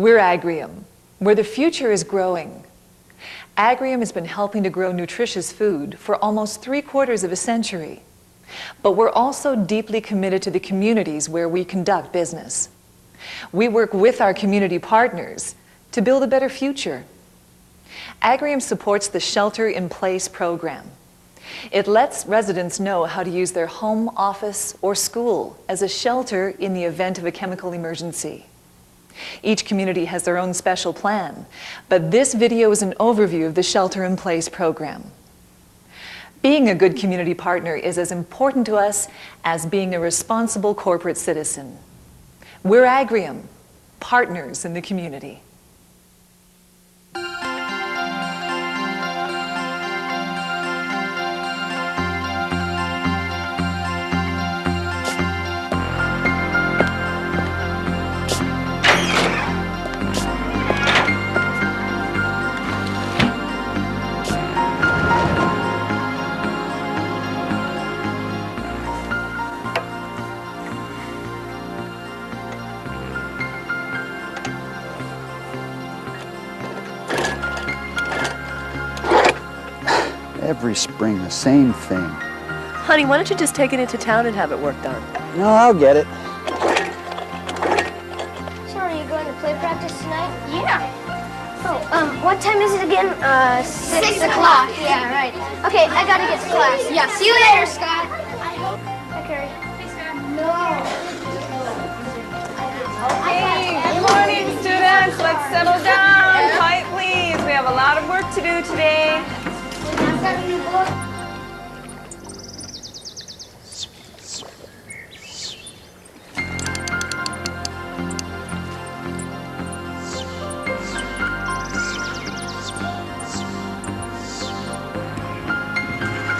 We're Agrium, where the future is growing. Agrium has been helping to grow nutritious food for almost 3/4 of a century. But we're also deeply committed to the communities where we conduct business. We work with our community partners to build a better future. Agrium supports the Shelter-in-Place program. It lets residents know how to use their home, office, or school as a shelter in the event of a chemical emergency. Each community has their own special plan, but this video is an overview of the Shelter-in-Place program. Being a good community partner is as important to us as being a responsible corporate citizen. We're Agrium, partners in the community. Every spring, the same thing. Honey, why don't you just take it into town and have it worked on? No, I'll get it. So are you going to play practice tonight? Yeah. Oh, what time is it again? 6 o'clock. Yeah, right. Okay, I gotta get to class. Yeah, see you later, Scott. Hi, Carrie. Hey, Scott. No. Okay, good morning, students. Let's settle down. Quiet, please. We have a lot of work to do today. I've got a new book.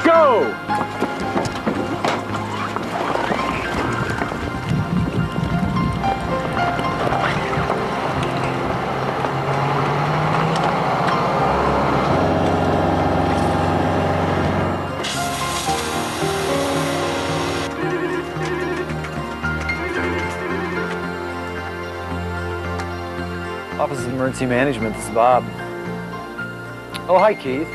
Go! Office of Emergency Management, this is Bob. Oh, hi, Keith.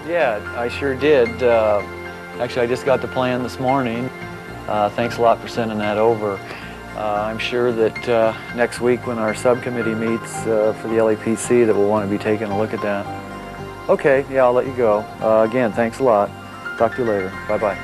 Yeah, I sure did. Actually, I just got the plan this morning. Thanks a lot for sending that over. I'm sure that next week when our subcommittee meets for the LAPC that we'll want to be taking a look at that. Okay, yeah, I'll let you go. Again, thanks a lot. Talk to you later. Bye-bye.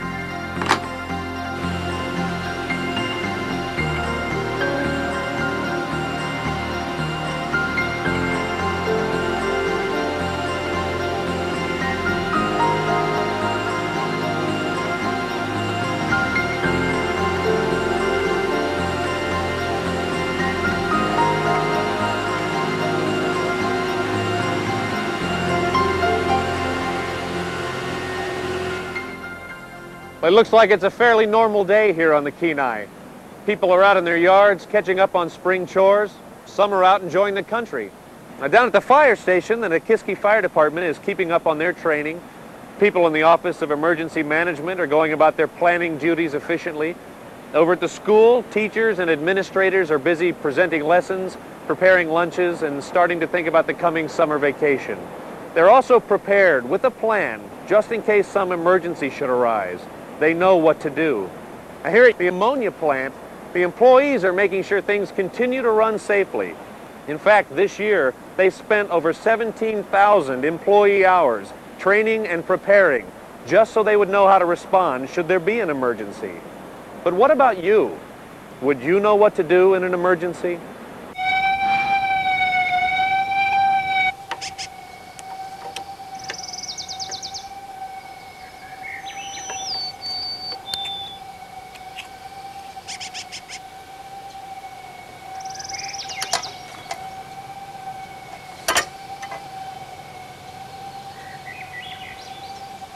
It looks like it's a fairly normal day here on the Kenai. People are out in their yards catching up on spring chores. Some are out enjoying the country. Now down at the fire station, the Nikiski Fire Department is keeping up on their training. People in the Office of Emergency Management are going about their planning duties efficiently. Over at the school, teachers and administrators are busy presenting lessons, preparing lunches, and starting to think about the coming summer vacation. They're also prepared with a plan, just in case some emergency should arise. They know what to do. Now here at the ammonia plant, the employees are making sure things continue to run safely. In fact, this year, they spent over 17,000 employee hours training and preparing, just so they would know how to respond should there be an emergency. But what about you? Would you know what to do in an emergency?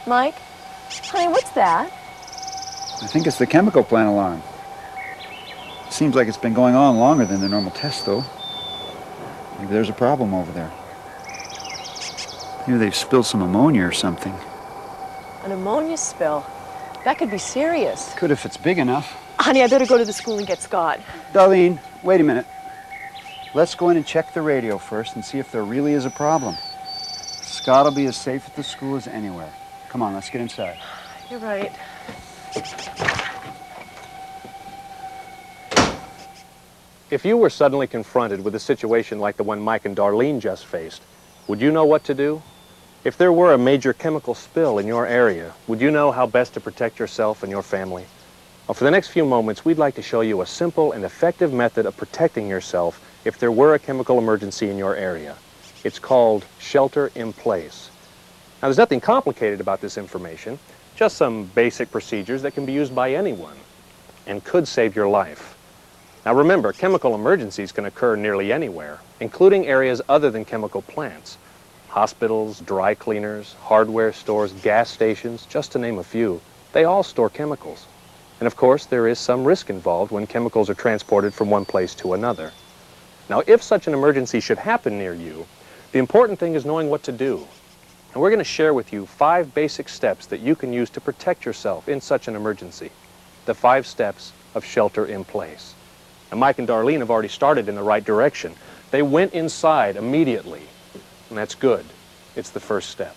Mike? Honey, what's that? I think it's the chemical plant alarm. Seems like it's been going on longer than the normal test, though. Maybe there's a problem over there. Maybe they've spilled some ammonia or something. An ammonia spill? That could be serious. Could if it's big enough. Honey, I better go to the school and get Scott. Darlene, wait a minute. Let's go in and check the radio first and see if there really is a problem. Scott will be as safe at the school as anywhere. Come on, let's get inside. You're right. If you were suddenly confronted with a situation like the one Mike and Darlene just faced, would you know what to do? If there were a major chemical spill in your area, would you know how best to protect yourself and your family? Well, for the next few moments, we'd like to show you a simple and effective method of protecting yourself if there were a chemical emergency in your area. It's called shelter in place. Now, there's nothing complicated about this information, just some basic procedures that can be used by anyone and could save your life. Now remember, chemical emergencies can occur nearly anywhere, including areas other than chemical plants. Hospitals, dry cleaners, hardware stores, gas stations, just to name a few, they all store chemicals. And of course, there is some risk involved when chemicals are transported from one place to another. Now, if such an emergency should happen near you, the important thing is knowing what to do. And we're going to share with you 5 basic steps that you can use to protect yourself in such an emergency. The 5 steps of shelter in place. And Mike and Darlene have already started in the right direction. They went inside immediately, and that's good. It's the first step.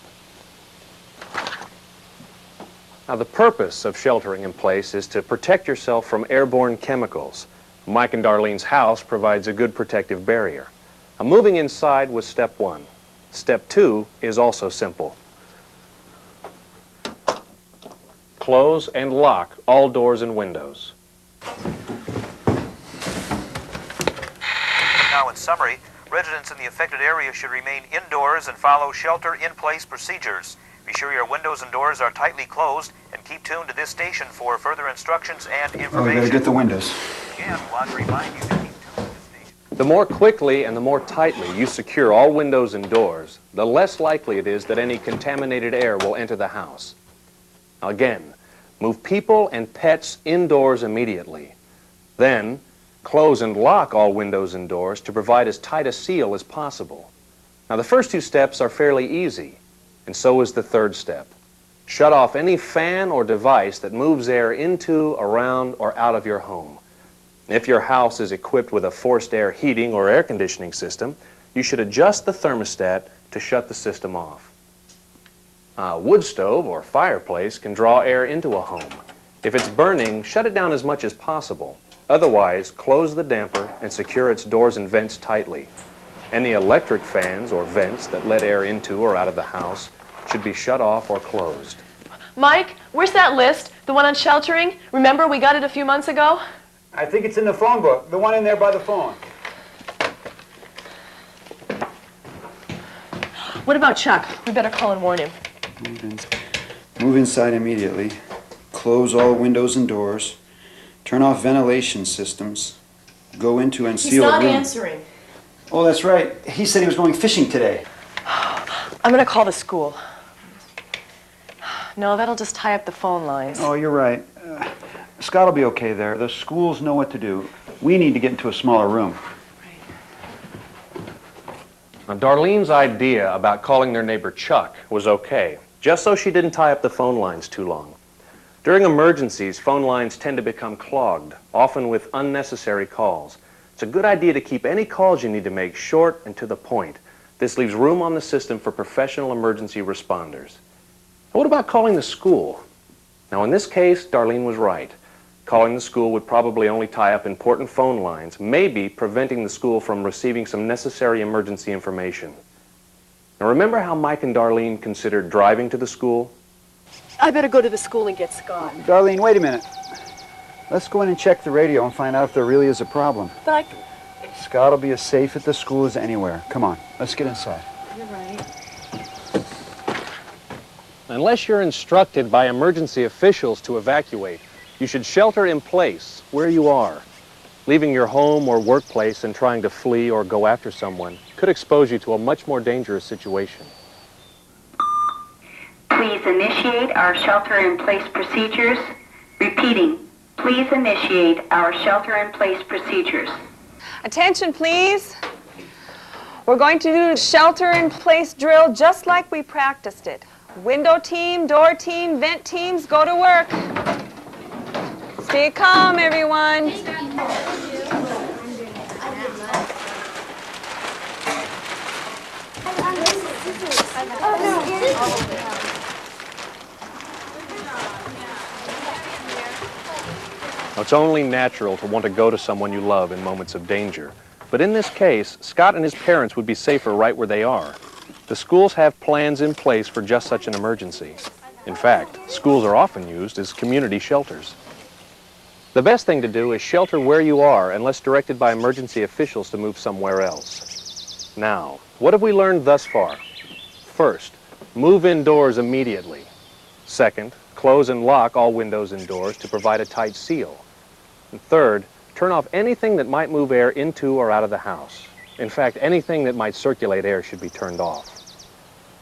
Now, the purpose of sheltering in place is to protect yourself from airborne chemicals. Mike and Darlene's house provides a good protective barrier. Now, moving inside was step 1. Step 2 is also simple. Close and lock all doors and windows. Now, in summary, residents in the affected area should remain indoors and follow shelter-in-place procedures. Be sure your windows and doors are tightly closed and keep tuned to this station for further instructions and information. Oh, we better get the windows. Again, we want to remind you to keep tuned to this station. The more quickly and the more tightly you secure all windows and doors, the less likely it is that any contaminated air will enter the house. Now again, move people and pets indoors immediately. Then, close and lock all windows and doors to provide as tight a seal as possible. Now, the first 2 steps are fairly easy, and so is the third step. Shut off any fan or device that moves air into, around, or out of your home. If your house is equipped with a forced air heating or air conditioning system, you should adjust the thermostat to shut the system off. A wood stove or fireplace can draw air into a home. If it's burning, shut it down as much as possible. Otherwise, close the damper and secure its doors and vents tightly. Any electric fans or vents that let air into or out of the house should be shut off or closed. Mike, where's that list? The one on sheltering? Remember, we got it a few months ago? I think it's in the phone book, the one in there by the phone. What about Chuck? We better call and warn him. Move inside immediately. Close all windows and doors. Turn off ventilation systems. Go into and seal a room. He's not answering. Oh, that's right. He said he was going fishing today. I'm going to call the school. No, that'll just tie up the phone lines. Oh, you're right. Scott will be okay there. The schools know what to do. We need to get into a smaller room. Now, Darlene's idea about calling their neighbor Chuck was okay, just so she didn't tie up the phone lines too long. During emergencies, phone lines tend to become clogged, often with unnecessary calls. It's a good idea to keep any calls you need to make short and to the point. This leaves room on the system for professional emergency responders. What about calling the school? Now, in this case, Darlene was right. Calling the school would probably only tie up important phone lines, maybe preventing the school from receiving some necessary emergency information. Now, remember how Mike and Darlene considered driving to the school? I better go to the school and get Scott. Darlene, wait a minute. Let's go in and check the radio and find out if there really is a problem. But Scott will be as safe at the school as anywhere. Come on, let's get inside. you're right. Unless you're instructed by emergency officials to evacuate, you should shelter in place where you are. Leaving your home or workplace and trying to flee or go after someone could expose you to a much more dangerous situation. Please initiate our shelter-in-place procedures. Repeating, please initiate our shelter-in-place procedures. Attention, please. We're going to do a shelter-in-place drill just like we practiced it. Window team, door team, vent teams, go to work. Stay calm, everyone. Now, it's only natural to want to go to someone you love in moments of danger. But in this case, Scott and his parents would be safer right where they are. The schools have plans in place for just such an emergency. In fact, schools are often used as community shelters. The best thing to do is shelter where you are unless directed by emergency officials to move somewhere else. Now, what have we learned thus far? First, move indoors immediately. Second, close and lock all windows and doors to provide a tight seal. And third, turn off anything that might move air into or out of the house. In fact, anything that might circulate air should be turned off.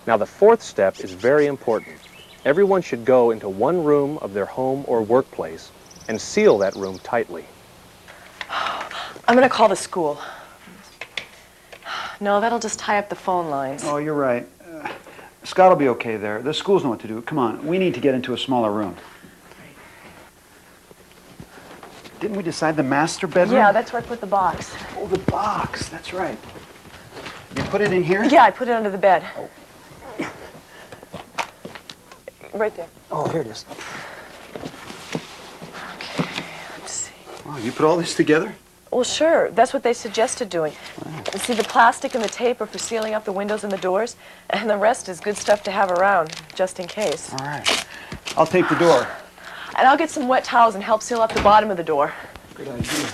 Now, the fourth step is very important. Everyone should go into one room of their home or workplace and seal that room tightly. I'm going to call the school. No, that'll just tie up the phone lines. Oh, you're right. Scott will be okay there. The schools know what to do. Come on, we need to get into a smaller room. Didn't we decide the master bedroom? Yeah, that's where I put the box. Oh, the box. That's right. You put it in here? Yeah, I put it under the bed. Oh. Right there. Oh, here it is. Okay, let's see. Wow, you put all this together? Well, sure. That's what they suggested doing. Wow. You see, the plastic and the tape are for sealing up the windows and the doors, and the rest is good stuff to have around, just in case. All right. I'll tape the door. And I'll get some wet towels and help seal up the bottom of the door. Good idea.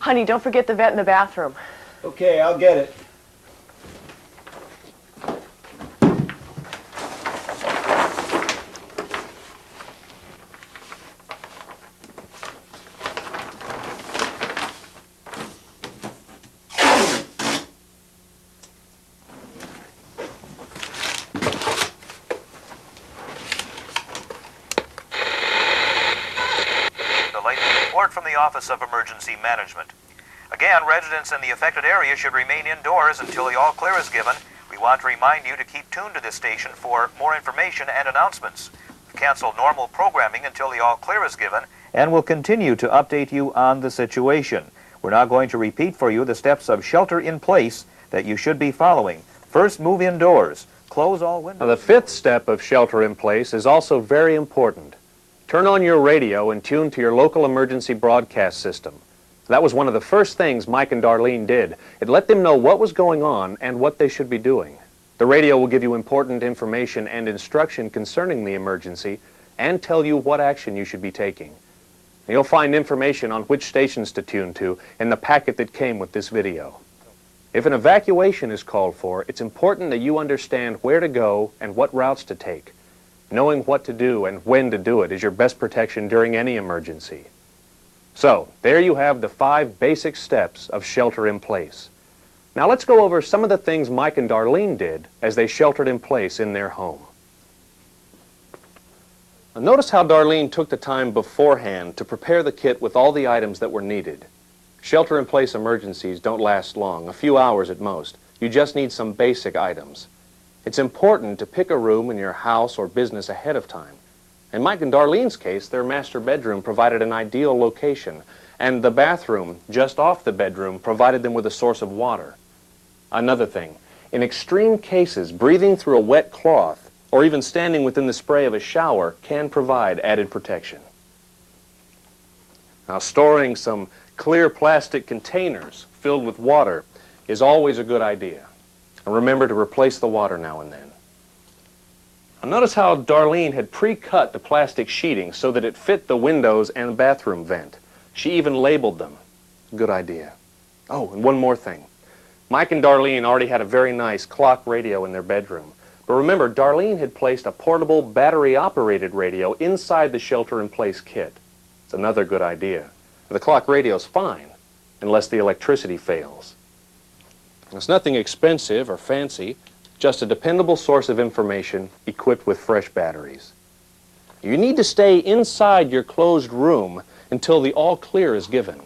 Honey, don't forget the vent in the bathroom. Okay, I'll get it. Report from the Office of Emergency Management. Again, residents in the affected area should remain indoors until the all clear is given. We want to remind you to keep tuned to this station for more information and announcements. We've canceled normal programming until the all clear is given and will continue to update you on the situation. We're now going to repeat for you the steps of shelter in place that you should be following. First, move indoors. Close all windows. Now, the fifth step of shelter in place is also very important. Turn on your radio and tune to your local emergency broadcast system. That was one of the first things Mike and Darlene did. It let them know what was going on and what they should be doing. The radio will give you important information and instruction concerning the emergency and tell you what action you should be taking. You'll find information on which stations to tune to in the packet that came with this video. If an evacuation is called for, it's important that you understand where to go and what routes to take. Knowing what to do and when to do it is your best protection during any emergency. So, there you have the 5 basic steps of shelter in place. Now let's go over some of the things Mike and Darlene did as they sheltered in place in their home. Now, notice how Darlene took the time beforehand to prepare the kit with all the items that were needed. Shelter-in-place emergencies don't last long, a few hours at most. You just need some basic items. It's important to pick a room in your house or business ahead of time. In Mike and Darlene's case, their master bedroom provided an ideal location, and the bathroom, just off the bedroom, provided them with a source of water. Another thing, in extreme cases, breathing through a wet cloth or even standing within the spray of a shower can provide added protection. Now, storing some clear plastic containers filled with water is always a good idea. And remember to replace the water now and then. Now, notice how Darlene had pre-cut the plastic sheeting so that it fit the windows and the bathroom vent. She even labeled them. Good idea. Oh, and one more thing. Mike and Darlene already had a very nice clock radio in their bedroom. But remember, Darlene had placed a portable battery-operated radio inside the shelter-in-place kit. It's another good idea. The clock radio's fine, unless the electricity fails. It's nothing expensive or fancy, just a dependable source of information equipped with fresh batteries. You need to stay inside your closed room until the all clear is given.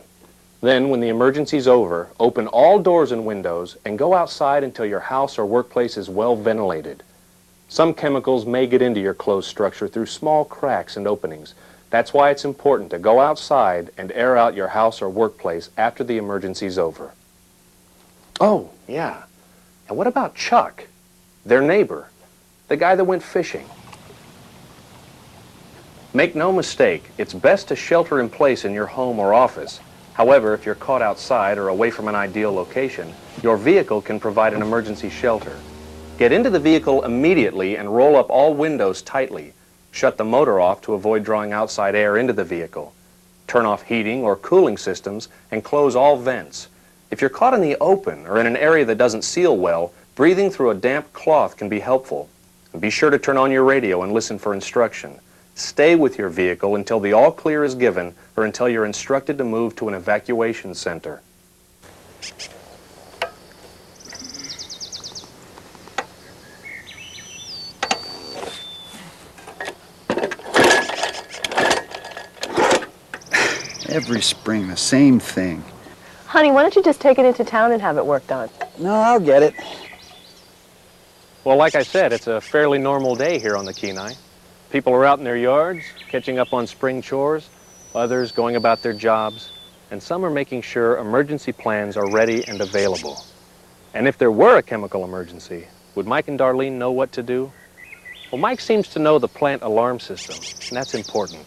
Then, when the emergency's over, open all doors and windows and go outside until your house or workplace is well ventilated. Some chemicals may get into your closed structure through small cracks and openings. That's why it's important to go outside and air out your house or workplace after the emergency's over. Oh, yeah. And what about Chuck, their neighbor, the guy that went fishing? Make no mistake, it's best to shelter in place in your home or office. However, if you're caught outside or away from an ideal location, your vehicle can provide an emergency shelter. Get into the vehicle immediately and roll up all windows tightly. Shut the motor off to avoid drawing outside air into the vehicle. Turn off heating or cooling systems and close all vents. If you're caught in the open or in an area that doesn't seal well, breathing through a damp cloth can be helpful. And be sure to turn on your radio and listen for instruction. Stay with your vehicle until the all clear is given or until you're instructed to move to an evacuation center. Every spring, the same thing. Honey, why don't you just take it into town and have it worked on? No, I'll get it. Well, like I said, it's a fairly normal day here on the Kenai. People are out in their yards, catching up on spring chores, others going about their jobs, and some are making sure emergency plans are ready and available. And if there were a chemical emergency, would Mike and Darlene know what to do? Well, Mike seems to know the plant alarm system, and that's important.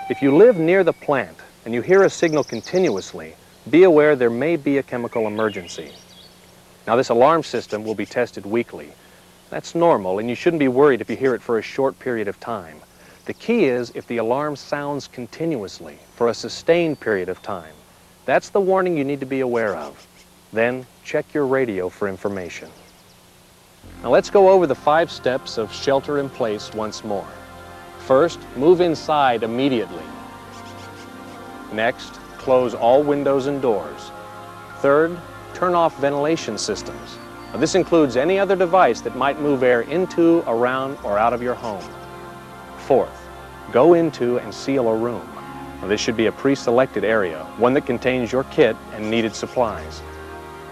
If you live near the plant and you hear a signal continuously, be aware there may be a chemical emergency. Now, this alarm system will be tested weekly. That's normal, and you shouldn't be worried if you hear it for a short period of time. The key is if the alarm sounds continuously for a sustained period of time. That's the warning you need to be aware of. Then, check your radio for information. Now, let's go over the 5 steps of shelter in place once more. First, move inside immediately. Next, close all windows and doors. Third, turn off ventilation systems. Now, this includes any other device that might move air into, around, or out of your home. Fourth, go into and seal a room. Now, this should be a pre-selected area, one that contains your kit and needed supplies.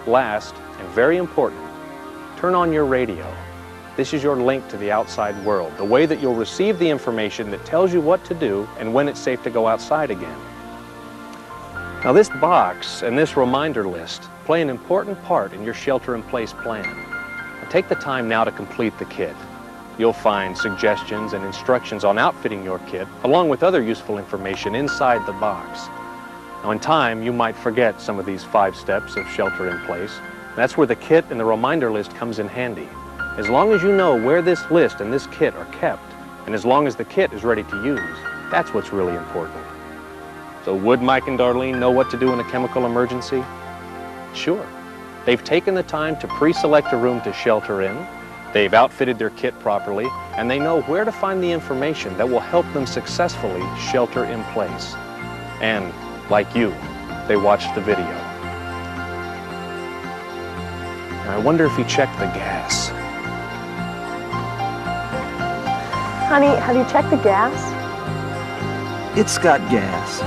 Last, and very important, turn on your radio. This is your link to the outside world, the way that you'll receive the information that tells you what to do and when it's safe to go outside again. Now, this box and this reminder list play an important part in your shelter-in-place plan. Now, take the time now to complete the kit. You'll find suggestions and instructions on outfitting your kit, along with other useful information inside the box. Now, in time, you might forget some of these 5 steps of shelter-in-place. That's where the kit and the reminder list comes in handy. As long as you know where this list and this kit are kept, and as long as the kit is ready to use, that's what's really important. So would Mike and Darlene know what to do in a chemical emergency? Sure. They've taken the time to pre-select a room to shelter in, they've outfitted their kit properly, and they know where to find the information that will help them successfully shelter in place. And, like you, they watched the video. And I wonder if he checked the gas. Honey, have you checked the gas? It's got gas.